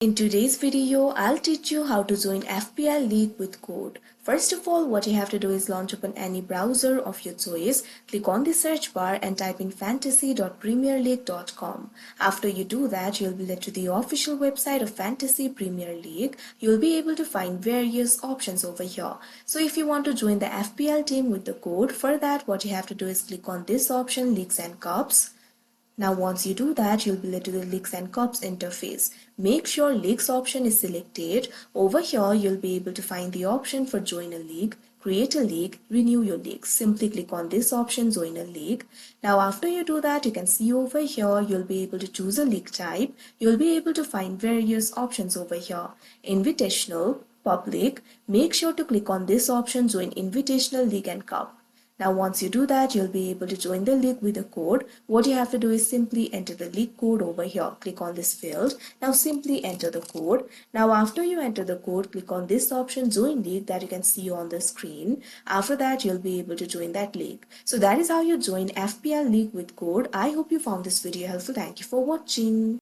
In today's video, I'll teach you how to join FPL League with code. First of all, what you have to do is launch open any browser of your choice, click on the search bar and type in fantasy.premierleague.com. After you do that, you'll be led to the official website of Fantasy Premier League. You'll be able to find various options over here. So if you want to join the FPL team with the code, for that what you have to do is click on this option, Leagues and Cups. Now once you do that, you'll be led to the Leagues and Cups interface. Make sure Leagues option is selected. Over here, you'll be able to find the option for Join a League, Create a League, Renew your league. Simply click on this option, Join a League. Now after you do that, you can see over here, you'll be able to choose a league type. You'll be able to find various options over here. Invitational, Public. Make sure to click on this option, Join Invitational League and Cup. Now once you do that, you'll be able to join the league with a code. What you have to do is simply enter the league code over here. Click on this field. Now simply enter the code. Now after you enter the code, click on this option, Join League, that you can see on the screen. After that, you'll be able to join that league. So that is how you join FPL League with code. I hope you found this video helpful. Thank you for watching.